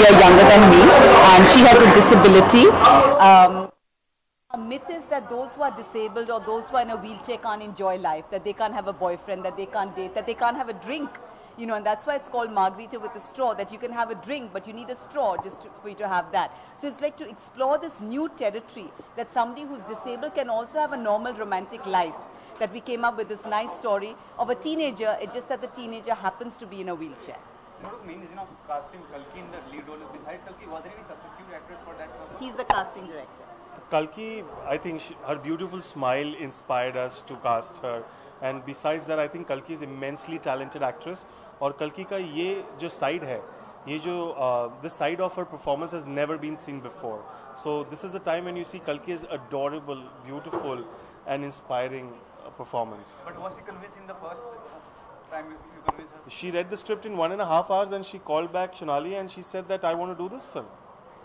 year younger than me, and she has a disability. A myth is that those who are disabled or those who are in a wheelchair can't enjoy life, that they can't have a boyfriend, that they can't date, that they can't have a drink. You know, and that's why it's called margarita with a straw, that you can have a drink, but you need a straw for you to have that. So it's like to explore this new territory, that somebody who's disabled can also have a normal romantic life. That we came up with this nice story of a teenager, it's just that the teenager happens to be in a wheelchair. What was the main reason of casting Kalki in the lead role? Besides Kalki, was there any substitute actress for that purpose? He's the casting director. Kalki, I think her beautiful smile inspired us to cast her. And besides that, I think Kalki is immensely talented actress. और कल्की का ये जो side है, ये जो this side of her performance has never been seen before. So this is the time when you see Kalki's adorable, beautiful, and inspiring performance. But was she convinced in the first time you convinced her? She read the script in 1.5 hours, and she called back Shonali and she said that I want to do this film.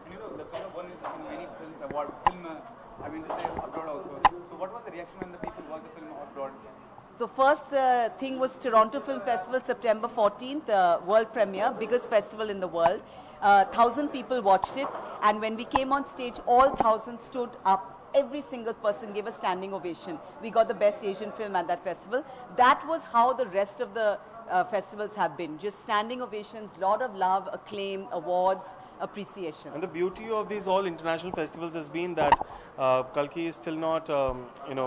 And you know, the film won in many films award. I mean to say abroad also. So what was the reaction when the people watched the film abroad? So first thing was Toronto Film Festival, September 14th, world premiere, biggest festival in the world. 1,000 people watched it, and when we came on stage, all 1,000 stood up. Every single person gave a standing ovation. We got the best Asian film at that festival. That was how the rest of the festivals have been. Just standing ovations, lot of love, acclaim, awards, appreciation. And the beauty of these all international festivals has been that Kalki is still not,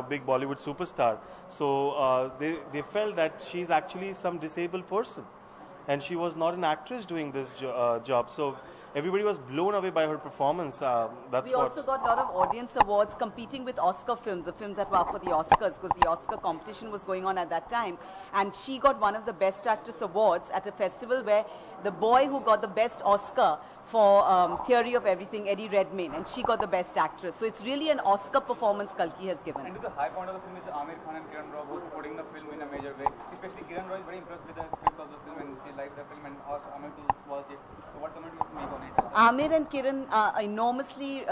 big Bollywood superstar. So they felt that she's actually some disabled person, and she was not an actress doing this job. So everybody was blown away by her performance. We also got a lot of audience awards competing with Oscar films, the films that were up for the Oscars, because the Oscar competition was going on at that time. And she got one of the Best Actress awards at a festival where the boy who got the best Oscar for Theory of Everything, Eddie Redmayne, and she got the Best Actress. So it's really an Oscar performance Kalki has given. And to the high point of the film is Aamir Khan and Kiran Rao both supporting the film in a major way. Especially Kiran Rao is very impressed with the script of the film and she liked the film and asked Aamir to watch it. So what comment do you make on it? Aamir and Kiran are enormously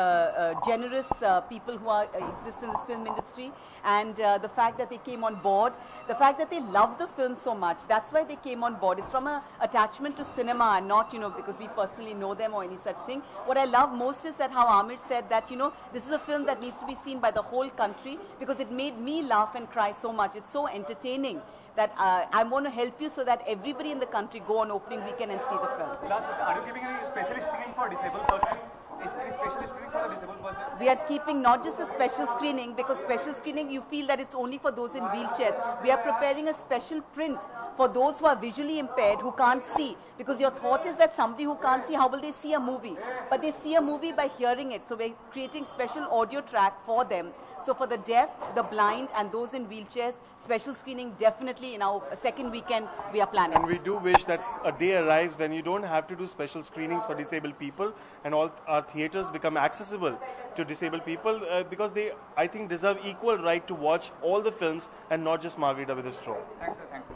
generous people who exist in this film industry, and the fact that they came on board, the fact that they love the film so much, that's why they came on board. It's from an attachment to cinema and not, because we personally know them or any such thing. What I love most is that how Aamir said that, this is a film that needs to be seen by the whole country because it made me laugh and cry so much. It's so entertaining that I want to help you so that everybody in the country go on opening weekend and see the film. Last question, are you giving any specialist screening for a disabled person? Is there any specialist screening for a disabled person? We are keeping not just a special screening, because special screening you feel that it's only for those in wheelchairs. We are preparing a special print for those who are visually impaired, who can't see, because your thought is that somebody who can't see, how will they see a movie? But they see a movie by hearing it. So we're creating special audio track for them. So for the deaf, the blind and those in wheelchairs, special screening definitely in our second weekend we are planning. And we do wish that a day arrives when you don't have to do special screenings for disabled people and all our theatres become accessible to disabled people because they, I think, deserve equal right to watch all the films and not just Margarita with a Straw. Thanks, sir. Thanks, sir.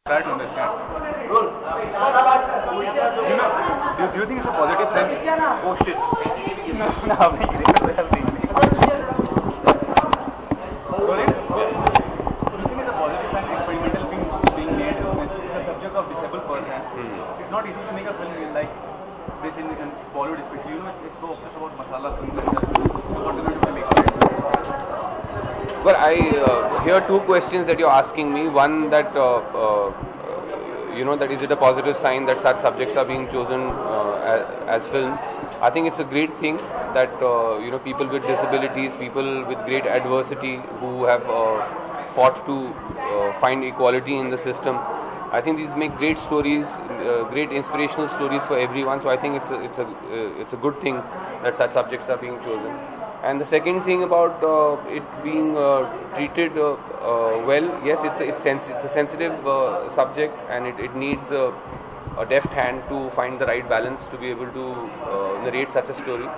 Try to understand. Do you think it's a positive sign? Oh shit. Rolling? Do you think it's a positive sign experimental film being made with a subject of disabled person? It's not easy to make a film like this in Bollywood especially. It's so obsessed about masala films and so what do you make of it? Well, I hear two questions that you're asking me. One that, that is it a positive sign that such subjects are being chosen as films? I think it's a great thing that, people with disabilities, people with great adversity who have fought to find equality in the system. I think these make great stories, great inspirational stories for everyone. So I think it's a good thing that such subjects are being chosen. And the second thing about it being treated well, yes, it's a sensitive subject, and it needs a deft hand to find the right balance to be able to narrate such a story.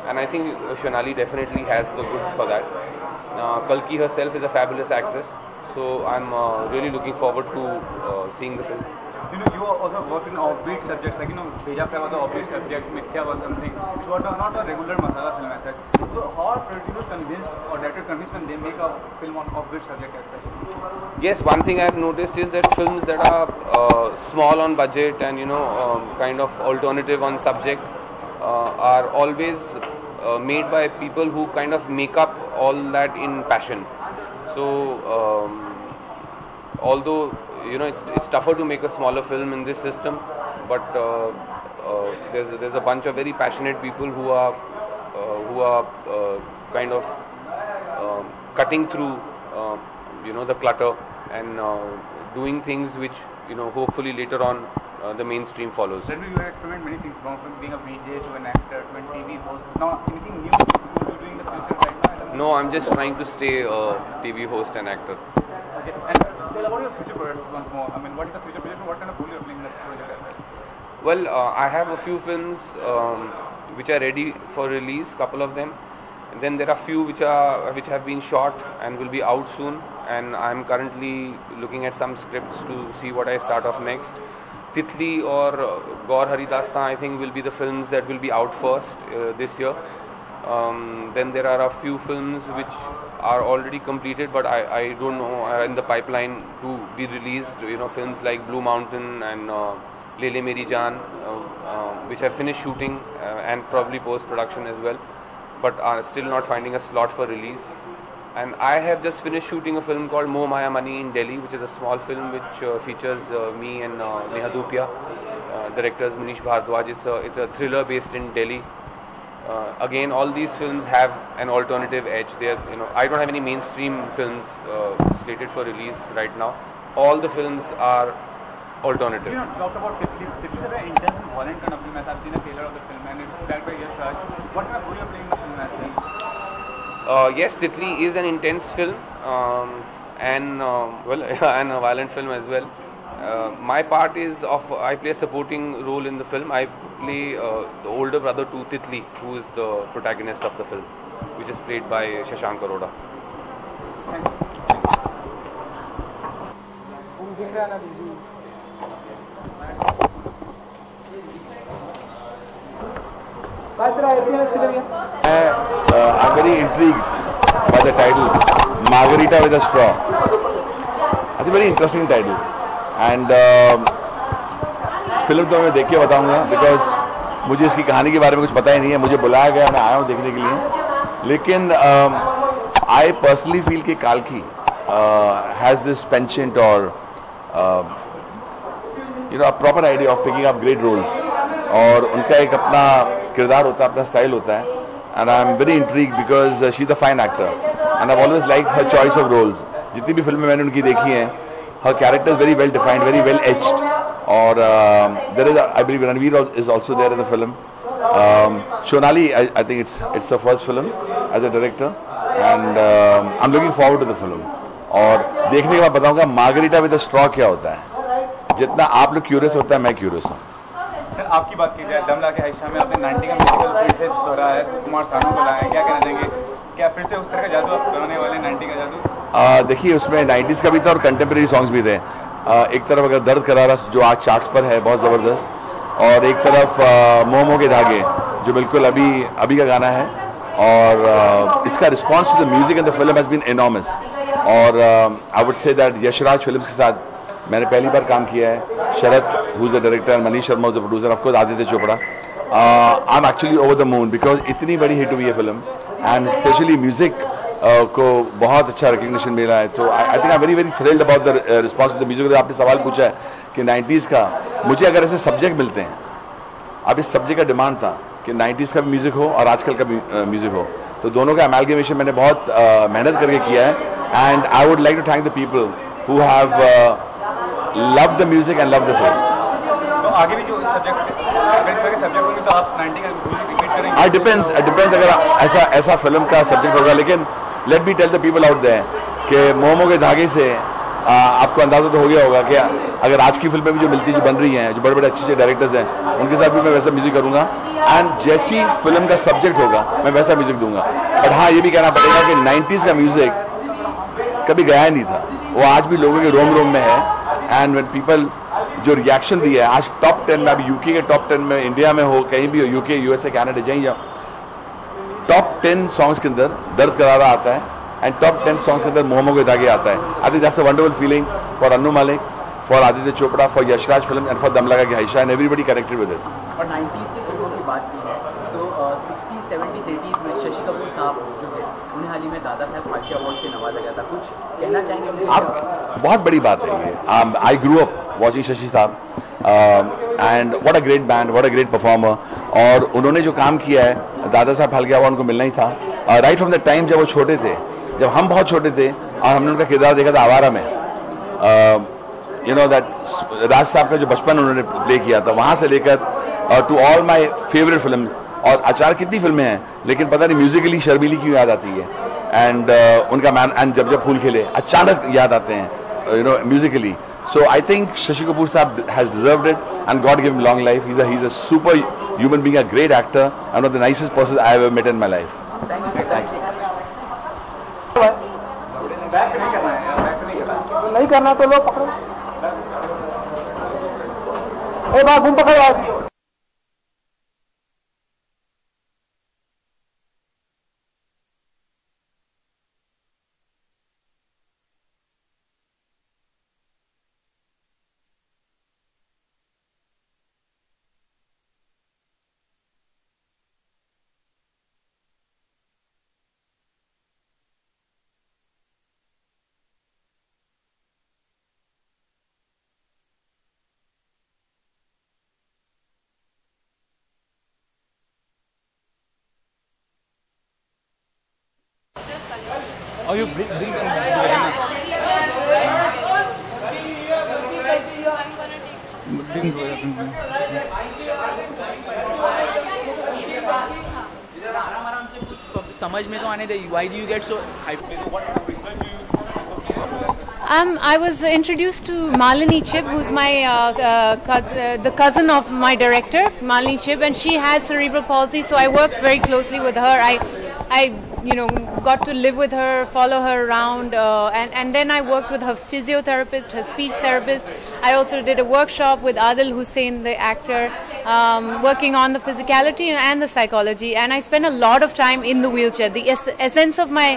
and I think Shonali definitely has the goods for that. Kalki herself is a fabulous actress, so I'm really looking forward to seeing the film. You know, you also worked in offbeat subjects, like, you know, Beja Fry was an offbeat subject, Mithya was something which was not a regular masala film as such. So how are producers convinced or directors convinced when they make a film on offbeat subject as such? Yes, one thing I've noticed is that films that are small on budget and, you know, kind of alternative on subject are always made by people who kind of make up all that in passion. So although, you know, it's tougher to make a smaller film in this system, but there's a bunch of very passionate people who are kind of cutting through you know, the clutter and doing things which, you know, hopefully later on the mainstream follows. Then you experiment many things, from being a VJ to an actor to a TV host. Now, anything new you will be doing in the future right now? No, I'm just trying to stay a TV host and actor. Okay. And tell about your future projects once more. I mean, what is the future project and what kind of role you're playing in that project? Well, I have a few films which are ready for release, couple of them. And then there are few which have been shot and will be out soon. And I'm currently looking at some scripts to see what I start off next. Titli or Gaur Hari Dastan, I think, will be the films that will be out first this year. Then there are a few films which are already completed, but I don't know, are in the pipeline to be released. You know, films like Blue Mountain and Le Le Meri Jaan, which have finished shooting and probably post-production as well, but are still not finding a slot for release. And I have just finished shooting a film called Moh Maya Mani in Delhi, which is a small film which features me and Neha Dhupia, directors Manish Bhardwaj. It's a thriller based in Delhi. Again, all these films have an alternative edge. They are, you know, I don't have any mainstream films slated for release right now. All the films are alternative. You know, talked about Titli. Titli is a very intense and violent kind of film, as I've seen a trailer of the film, and it's directed by Yash Raj. What kind of role you're playing in the film as well? Yes, Titli is an intense film and well, and a violent film as well. My part is I play a supporting role in the film. I play the older brother to Titli, who is the protagonist of the film, which is played by Shashank Arora. I'm very intrigued by the title, Margarita with a Straw. It's a very interesting title. And film तो मैं देख के बताऊंगा, because मुझे इसकी कहानी के बारे में कुछ पता ही नहीं है. मुझे बुलाया गया, मैं आया हूँ देखने के लिए. लेकिन आई पर्सनली फील कि काल्की हैज़ दिस पेंचेंट और you know a proper idea of picking up great roles. और उनका एक अपना किरदार होता है, अपना स्टाइल होता है. And I am very intrigued because she is a fine actor and I always like her choice of roles. जितनी भी फिल्में मैंने उनकी देखी हैं, her character is very well defined, very well etched. Or there is, I believe, Ranveer is also there in the film. Shonali, I think it's her first film as a director, and I'm looking forward to the film. और देखने के बाद बताऊंगा margarita with a straw क्या होता है. जितना आप लोग क्यूरियस होता है, मैं क्यूरियस हूँ. सर, आपकी बात की जाए, दम लाके आयशा में आपने 90 का म्यूजिकल फिर से दोहराया है, कुमार सानू को लाया है, क्या कहना चाहेंगे? क्या फिर से उस तरह का जादू आप दोहराने वाले, 90 का जादू? देखिए, उसमें 90s का भी था और कंटेम्प्रेरी सॉन्ग्स भी थे. एक तरफ अगर दर्द करारा जो आज चार्ट्स पर है, बहुत ज़बरदस्त, और एक तरफ मोह मोह के धागे जो बिल्कुल अभी का गाना है. और इसका response to the music in the film has been enormous. और I would say that Yashraj films के साथ मैंने पहली बार काम किया है. Sharad who is the director, Manish Sharma is the producer, of course Aditya Chopra. I am actually over the moon because इतनी बड़ी हिट हुई है फिल्म, एंड स्पेशली म्यूजिक को बहुत अच्छा रिकग्निशन मिला है. तो I think I very very thrilled about the response of the music. आपने सवाल पूछा है कि 90s का, मुझे अगर ऐसे सब्जेक्ट मिलते हैं, अब इस सब्जेक्ट का डिमांड था कि 90s का भी म्यूजिक हो और आजकल का भी म्यूजिक हो, तो दोनों का अमेलगमेशन मैंने बहुत मेहनत करके किया है. And I would like to thank the people who have loved the music and loved the film. तो आगे भी जो सब्जेक्ट होंगे तो आप 90 का म्यूजिक रिपीट करेंगे? इट डिपेंड्स अगर ऐसा फिल्म का सब्जेक्ट होगा. लेकिन let me tell the people out there कि मोमो के धागे से आपको अंदाजा तो हो गया होगा कि अगर आज की फिल्में भी जो मिलती जो बन रही हैं, जो बड़े बड़े अच्छे डायरेक्टर्स हैं, उनके साथ भी मैं वैसा म्यूजिक करूंगा एंड जैसी फिल्म का सब्जेक्ट होगा मैं वैसा म्यूजिक दूंगा। बट हाँ, ये भी कहना पड़ेगा कि 90s का म्यूजिक कभी गया नहीं था, वो आज भी लोगों के रोम रोम में है। एंड व्हेन पीपल जो रिएक्शन दिया है आज टॉप 10 में, अभी यूके के टॉप 10 में, इंडिया में हो, कहीं भी हो, यूके, यूएसए, कनाडा, जहीं जाओ, टॉप 10 सॉन्ग्स के अंदर दर्द करारा आता है एंड टॉप 10 सॉन्ग्स के अंदर मोहम्मद के धागे आता है। I think that's a wonderful feeling for Annu Malik, for Aditya Chopra, for Yashraj film and for Dum Laga Ke Haisha and everybody connected with it. और 90s की फिल्मों की बात की है तो 60s, 70s, 80s में शशि कपूर साहब जो है उन्हें हाल ही में दादा साहब फाल्के अवार्ड से नवाजा गया था, कुछ कहना चाहेंगे आप? बहुत बड़ी बात है ये। आई ग्रू अप वॉचिंग शशि साहब and what a great band, what a great performer. और उन्होंने जो काम किया है, दादा साहब फाल्के अवार्ड उनको मिलना ही था राइट फ्रॉम द टाइम जब वो छोटे थे, जब हम बहुत छोटे थे और हमने उनका किरदार देखा था आवारा में। यू नो दैट राज साहब का जो बचपन उन्होंने प्ले किया था, वहां से लेकर to all my favourite film. और अचार कितनी फिल्में हैं, लेकिन पता नहीं म्यूजिकली शर्मीली क्यों याद आती है। एंड उनका मैन एंड जब फूल खिले अचानक याद आते हैं, you know, Musically. So I think Shashi Kapoor Saab has deserved it, and God give him long life. He's a super human being, a great actor, and one of the nicest persons I have ever met in my life. Thank you. नहीं करना तो लोग पकड़ो, ए बात घूम पकड़ो। Or you bring them आराम से कुछ समझ में तो आने दे। Why do you get so hyped? I was introduced to Malini Chib, who's my the cousin of my director, Malini Chib, and she has cerebral palsy, so I work very closely with her. I got to live with her, follow her around, and then I worked with her physiotherapist, her speech therapist. I also did a workshop with Adil Hussain, the actor, working on the physicality and the psychology, and I spent a lot of time in the wheelchair. The essence of my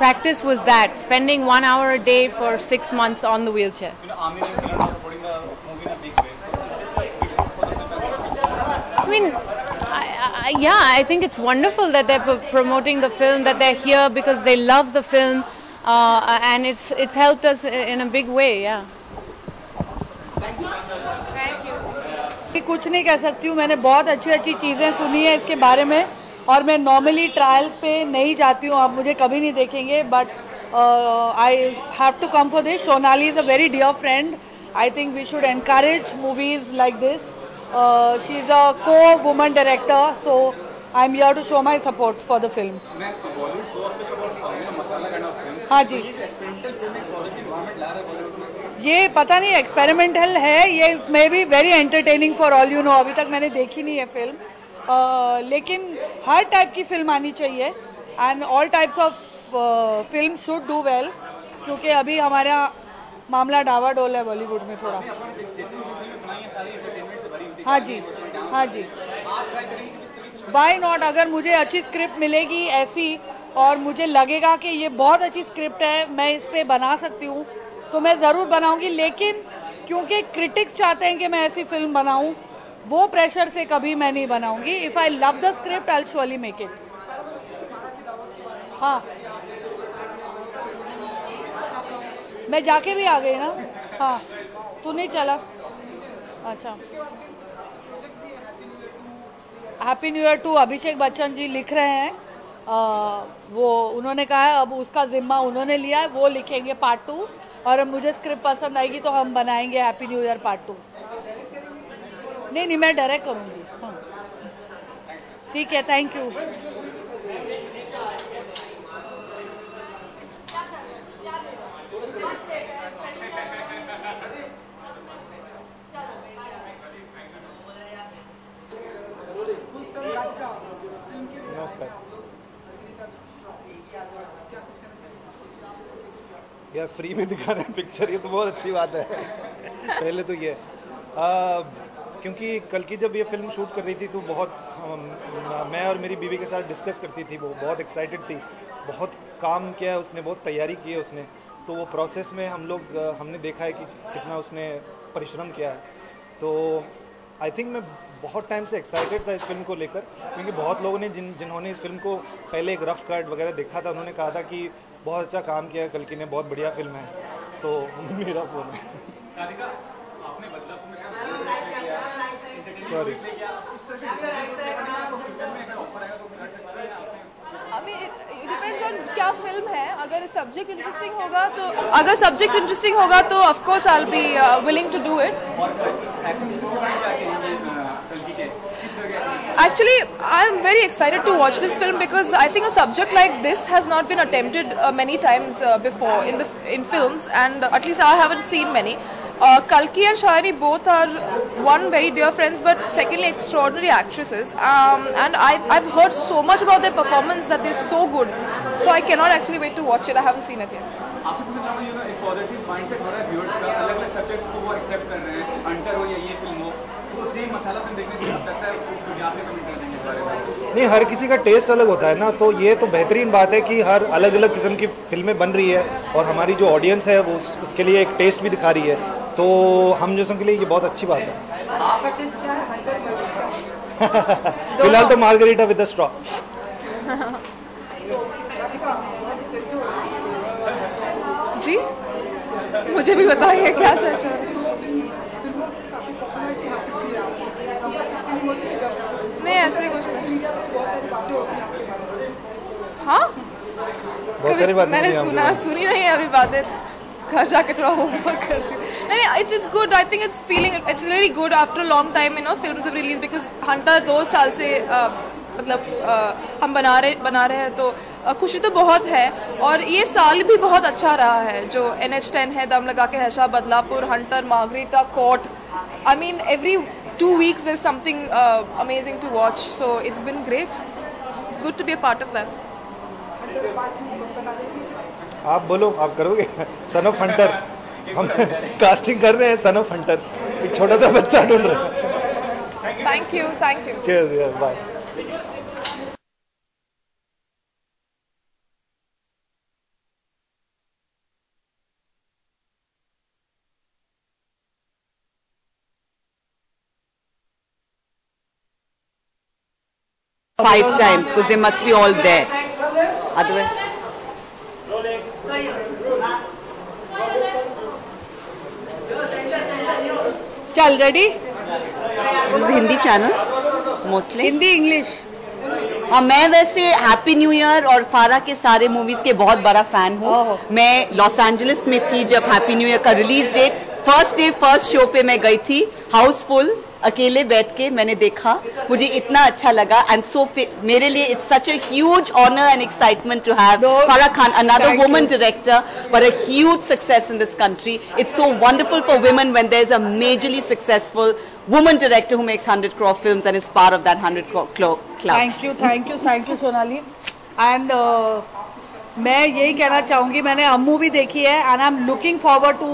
practice was that, spending 1 hour a day for 6 months on the wheelchair. I mean, I think it's wonderful that they're promoting the film, that they're here because they love the film, and it's helped us in a big way. Yeah. Thank you. कुछ नहीं कह सकती हूँ, मैंने बहुत अच्छी चीज़ें सुनी है इसके बारे में, और मैं नॉर्मली ट्रायल्स पे नहीं जाती हूँ, आप मुझे कभी नहीं देखेंगे, but I have to come for this. Sonali is a very dear friend. I think we should encourage movies like this. She is a co-woman director, so I am here to show my support for the film. हाँ जी, ये पता नहीं experimental है, ये may be very entertaining for all you know. अभी तक मैंने देखी नहीं है फिल्म, लेकिन हर टाइप की फिल्म आनी चाहिए, and all types of film should do well, क्योंकि अभी हमारा मामला डावाडोल है बॉलीवुड में थोड़ा. हाँ जी, हाँ जी, वाई नॉट. अगर मुझे अच्छी स्क्रिप्ट मिलेगी ऐसी, और मुझे लगेगा कि ये बहुत अच्छी स्क्रिप्ट है, मैं इस पर बना सकती हूँ, तो मैं ज़रूर बनाऊँगी. लेकिन क्योंकि क्रिटिक्स चाहते हैं कि मैं ऐसी फिल्म बनाऊँ, वो प्रेशर से कभी मैं नहीं बनाऊंगी. If I love the script I will surely make it. हाँ, मैं जाके भी आ गई ना. हाँ, तू नहीं चला. अच्छा, happy new year to Abhishek Bachchan ji लिख रहे हैं. वो उन्होंने कहा है अब उसका जिम्मा उन्होंने लिया है, वो लिखेंगे पार्ट 2, और अब मुझे स्क्रिप्ट पसंद आएगी तो हम बनाएंगे हैप्पी न्यू ईयर पार्ट 2. नहीं, मैं डायरेक्ट करूँगी. हाँ, ठीक है, थैंक यू. यार फ्री में दिखा रहे हैं पिक्चर, ये तो बहुत अच्छी बात है। पहले तो ये क्योंकि कल की जब ये फिल्म शूट कर रही थी तो बहुत मैं और मेरी बीवी के साथ डिस्कस करती थी, वो बहुत एक्साइटेड थी, बहुत काम किया है उसने, बहुत तैयारी की है उसने, तो वो प्रोसेस में हमने देखा है कि कितना उसने परिश्रम किया है। तो आई थिंक मैं बहुत टाइम से एक्साइटेड था इस फिल्म को लेकर, क्योंकि बहुत लोगों ने जिन्होंने इस फिल्म को पहले एक रफ कट वगैरह देखा था, उन्होंने कहा था कि बहुत अच्छा काम किया है कल की ने, बहुत बढ़िया फिल्म है। तो मेरा फोन है, सॉरी। डिपेंड्स ऑन क्या फिल्म है। अगर सब्जेक्ट इंटरेस्टिंग होगा तो of course I will be willing to do it. Actually, I am very excited to watch this film because I think a subject like this has not been attempted many times before in films, and at least I haven't seen many. Kalki and Shalini both are one very dear friends, but secondly extraordinary actresses, and I've heard so much about their performance that they're so good. So I cannot actually wait to watch it. I haven't seen it yet. आपसे पूछना चाहूँगा एक positive mindset हो रहा है viewers का, अलग-अलग subjects को वो एक्सेप्ट कर रहे हैं, हंटर हो या ये फिल्म हो, तो सेम मसाला फिल्म देखने से लगता है जो आपने कमेंट कर देंगे इस बारे में। नहीं, हर किसी का टेस्ट अलग होता है ना, तो ये तो बेहतरीन बात है कि हर अलग अलग किस्म की फिल्में बन रही है और हमारी जो ऑडियंस है वो उसके लिए एक टेस्ट भी दिखा रही है, तो हम जैसों के लिए ये बहुत अच्छी बात है। आपका टेस्ट क्या है? फिलहाल तो मार्गरीटा विद द स्ट्रॉ। जी मुझे भी बताइए क्या चर्चा है। नहीं ऐसे कुछ नहीं। हाँ बहुत सारी बातें मैंने सुनी नहीं है अभी बातें, घर जाके थोड़ा होमवर्क करती हूँ। नहीं it's good, I think it's really good after long time films have release, because Hunter 2 साल से मतलब हम बना रहे हैं, तो खुशी तो बहुत है। और ये साल भी बहुत अच्छा रहा है, जो NH10 है, Dum Laga Ke Haisha, Badlapur, Hunter, Margarita, Court, I mean every 2 weeks there's something amazing to watch, so it's been great. It's good to be a part of that. आप बोलो, आप करोगे? सन ऑफ हंटर, हम कास्टिंग कर रहे हैं सन ऑफ हंटर, एक छोटा सा बच्चा ढूंढ रहे हैं। थैंक यू चीयर्स यार, bye. Five times because they must be all there. Otherwise, चल ready. this is Hindi channel mostly. Hindi English. हाँ, मैं वैसे हैप्पी न्यू ईयर और फारा के सारे मूवीज के बहुत बड़ा फैन हूँ। मैं लॉस एंजलिस में थी जब हैप्पी न्यू ईयर का रिलीज डेट, फर्स्ट शो पे मैं गई थी, हाउसफुल, अकेले बैठ के मैंने देखा, मुझे इतना अच्छा लगा। एंड सो मेरे लिए it's such a huge honour and excitement to have Farah Khan, another woman director, but a huge success in this country. It's so wonderful for women when there's a majorly successful woman director who makes 100 crore films and is part of that 100 crore club. Thank you Sonali. And मैं यही कहना चाहूँगी, मैंने अम्मू भी देखी है and I am looking forward to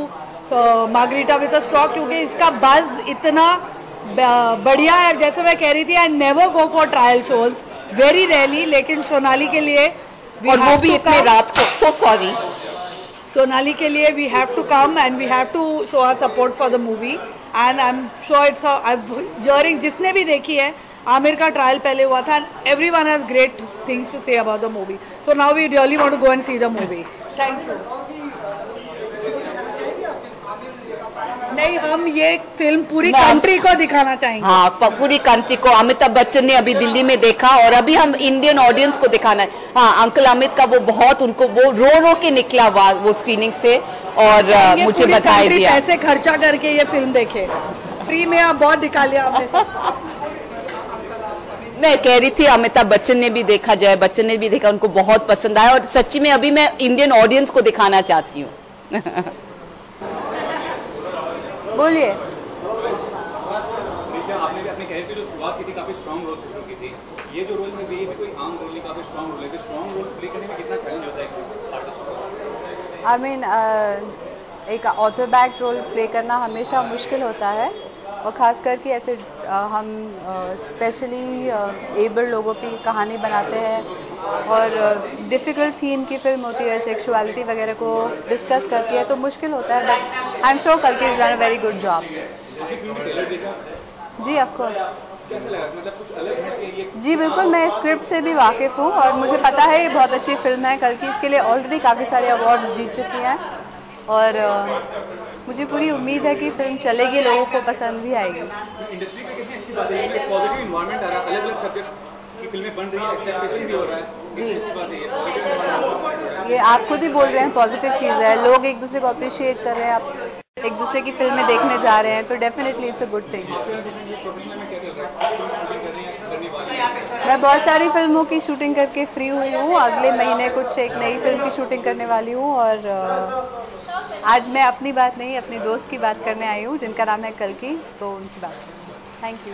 margarita with a straw, क्योंकि इसका बज इतना बढ़िया है। जैसे मैं कह रही थी, I never go for trial shows, very rarely, लेकिन सोनाली के लिए और वो भी इतने रात को, सो सॉरी, सोनाली के लिए we have to come and we have to show our support for the movie. And I am sure it's hearing, जिसने भी देखी है, आमिर का ट्रायल पहले हुआ था, everyone has great things to say about the movie, so now we really want to go and see the movie. Thank you. नहीं, हम ये फिल्म पूरी कंट्री को दिखाना चाहेंगे। हाँ, पूरी कंट्री को। अमिताभ बच्चन ने अभी दिल्ली में देखा और अभी हम इंडियन ऑडियंस को दिखाना है। हाँ, अंकल अमित का वो बहुत, उनको वो रो के निकला वो स्क्रीनिंग से, और मुझे बधाई दिया। पैसे खर्चा करके ये फिल्म देखे, फ्री में आप बहुत दिखा लिया आपने से। मैं कह रही थी अमिताभ बच्चन ने भी देखा, जय बच्चन ने भी देखा, उनको बहुत पसंद आया, और सच्ची में अभी मैं इंडियन ऑडियंस को दिखाना चाहती हूँ। बोलिए। आपने भी अपने कैरियर की जो शुरुआत की थी काफी स्ट्रॉन्ग रोल से शुरू की थी, ये जो रोल में भी ये भी कोई आम रोल नहीं, काफी स्ट्रॉन्ग रोल है, तो स्ट्रॉन्ग रोल प्ले करने में कितना चैलेंज होता है? आई मीन एक ऑथर बैक रोल प्ले करना हमेशा मुश्किल होता है, और ख़ास करके ऐसे हम स्पेशली एबल्ड लोगों की कहानी बनाते हैं और डिफ़िकल्ट थीम की फिल्म होती है, सेक्सुअलिटी वगैरह को डिस्कस करती है, तो मुश्किल होता है। बट आई एम श्योर कल्कि is done a very good job. जी ऑफ कोर्स। जी बिल्कुल, मैं स्क्रिप्ट से भी वाकिफ़ हूँ और मुझे पता है ये बहुत अच्छी फिल्म है। कल्कि इसके लिए ऑलरेडी काफ़ी सारे अवार्ड्स जीत चुकी हैं और मुझे पूरी उम्मीद है कि फिल्म चलेगी, लोगों को पसंद भी आएगी। इंडस्ट्री में कितनी अच्छी बात है कि पॉजिटिव एनवायरनमेंट आ रहा है, अलग-अलग सब्जेक्ट की फिल्में बन रही हैं, एक्सेप्टेशन भी हो रहा है। जी, ये आप खुद ही बोल रहे हैं पॉजिटिव चीज़ है, लोग एक दूसरे को अप्रिशिएट कर रहे हैं, आप एक दूसरे की फिल्में देखने जा रहे हैं, तो definitely it's a good thing. मैं बहुत सारी फिल्मों की शूटिंग करके फ्री हुई हूँ, अगले महीने कुछ एक नई फिल्म की शूटिंग करने वाली हूँ, और आज मैं अपनी बात नहीं अपनी दोस्त की बात करने आई हूँ जिनका नाम है कल्कि, तो उनकी बात। Thank you.